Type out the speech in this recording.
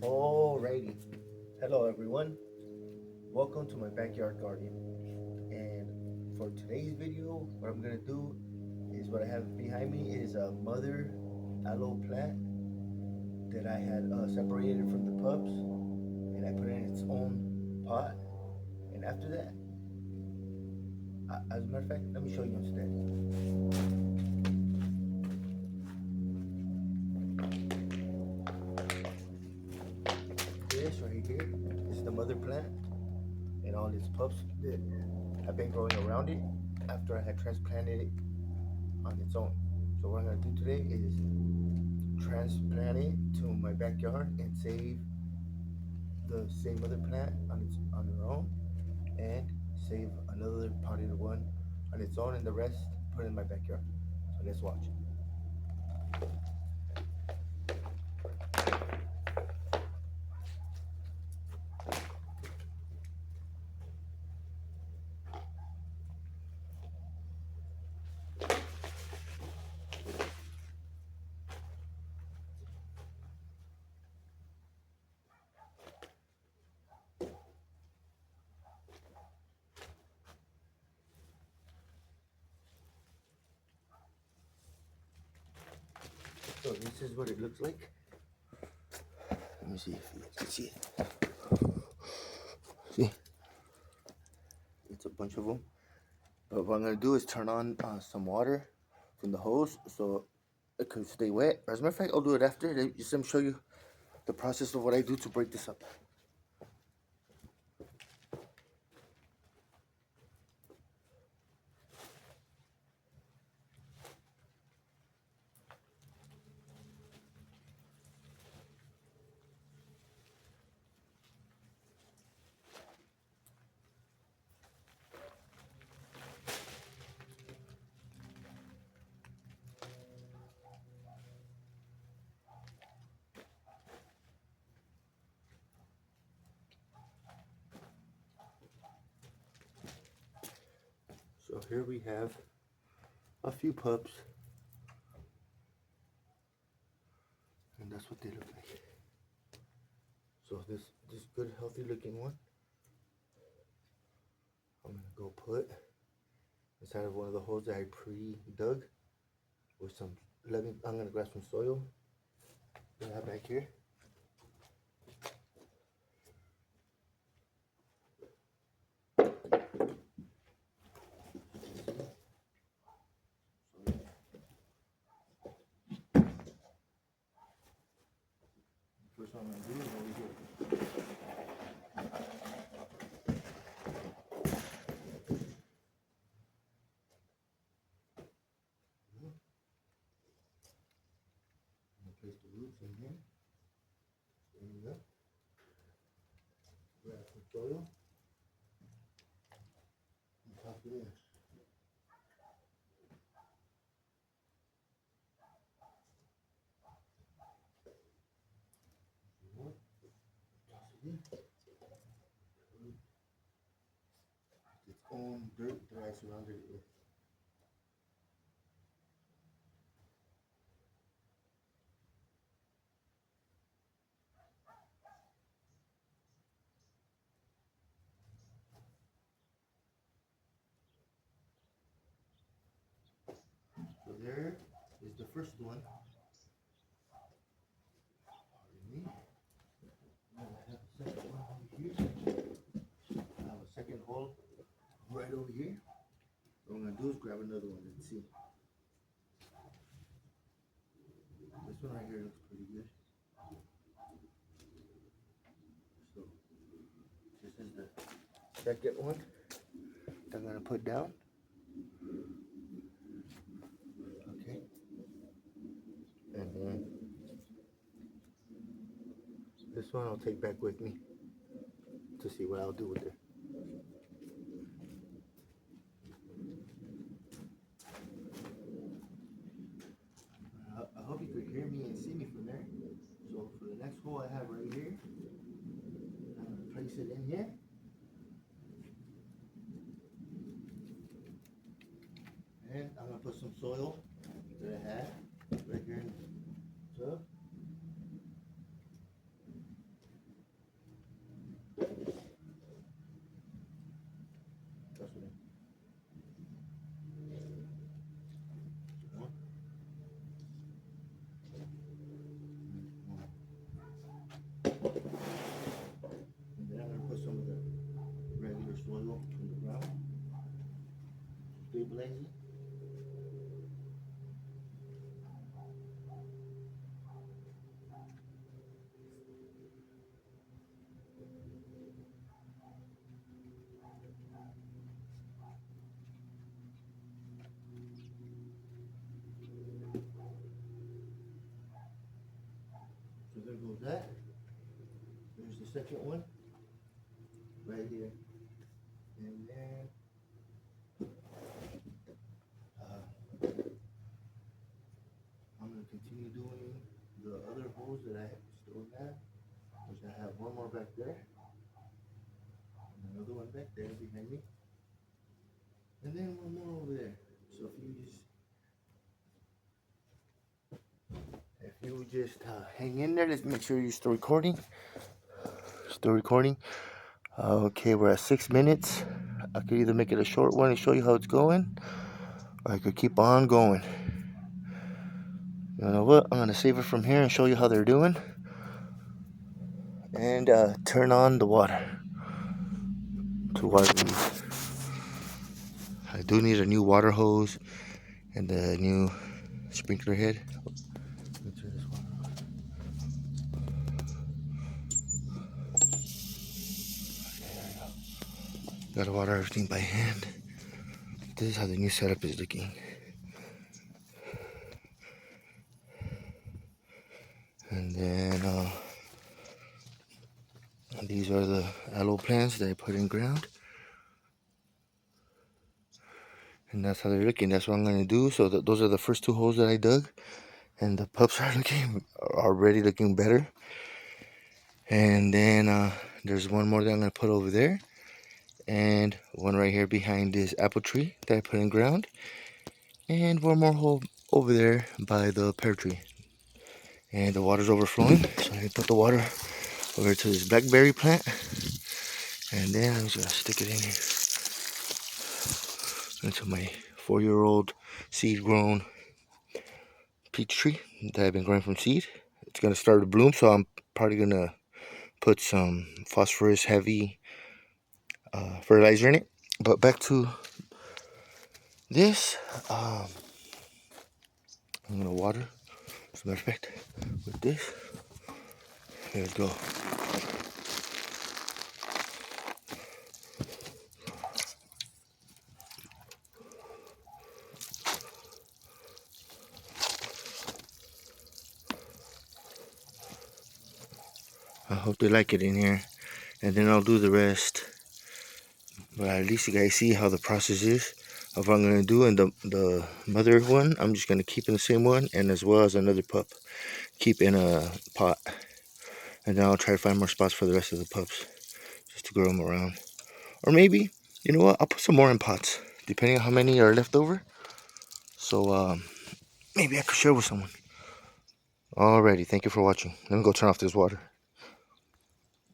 Alrighty. Hello everyone. Welcome to my backyard garden. And for today's video, what I'm gonna do is what I have behind me is a mother aloe plant that I had separated from the pups, and I put it in its own pot. And after that, as a matter of fact, let me show you instead. This right here is the mother plant and all its pups that have been growing around it after I had transplanted it on its own. So what I'm gonna do today is transplant it to my backyard and save the same mother plant on her own, and save another potted one on its own, and the rest put in my backyard. So let's watch. So this is what it looks like. Let me see if you can see it. See, it's a bunch of them. But what I'm gonna do is turn on some water from the hose so it can stay wet. As a matter of fact, I'll do it after. Just let me show you the process of what I do to break this up. So here we have a few pups, and that's what they look like. So this good healthy looking one, I'm gonna go put inside of one of the holes that I pre-dug with some I'm gonna grab some soil that I have back here. First one I'm gonna do is over here. I'm gonna place the roots in here. There you go. Grab some soil on top of this. Its own dirt that I surrounded it with. So there is the first one. Pardon me. Now I have a second one over here. I have a second hole right over here. What I'm gonna do is grab another one and see. This one right here looks pretty good. So this is the second one that I'm gonna put down. Okay. And then this one I'll take back with me to see what I'll do with it. I hope you could hear me and see me from there. So for the next hole I have right here, I'm gonna place it in here. And I'm gonna put some soil that I have right here in the tub. second one right here. And then I'm going to continue doing the other holes that I still have, which I have one more back there, and another one back there behind me, and then one more over there. So if you just hang in there, let's make sure you're still recording. Still recording. Okay, we're at 6 minutes. I could either make it a short one and show you how it's going, or I could keep on going. You know what? I'm gonna save it from here and show you how they're doing, and turn on the water to water these. I do need a new water hose and a new sprinkler head. Let me turn this water on. Gotta water everything by hand. This is how the new setup is looking. And then these are the aloe plants that I put in ground. And that's how they're looking. That's what I'm gonna do. So those are the first two holes that I dug, and the pups are already looking better. And then there's one more that I'm gonna put over there, and one right here behind this apple tree that I put in ground, and one more hole over there by the pear tree. And the water's overflowing, so I can put the water over to this blackberry plant, and then I'm just gonna stick it in here into my 4-year-old seed-grown peach tree that I've been growing from seed. It's gonna start to bloom, so I'm probably gonna put some phosphorus heavy fertilizer in it. But back to this, I'm gonna water, as a matter of fact, with this. Let's go. I hope they like it in here, and then I'll do the rest. But at least you guys see how the process is of what I'm gonna do. And the mother one, I'm just gonna keep in the same one, and as well as another pup, keep in a pot. And then I'll try to find more spots for the rest of the pups, just to grow them around. Or maybe, you know what, I'll put some more in pots, depending on how many are left over. So maybe I could share with someone. Alrighty, thank you for watching. Let me go turn off this water.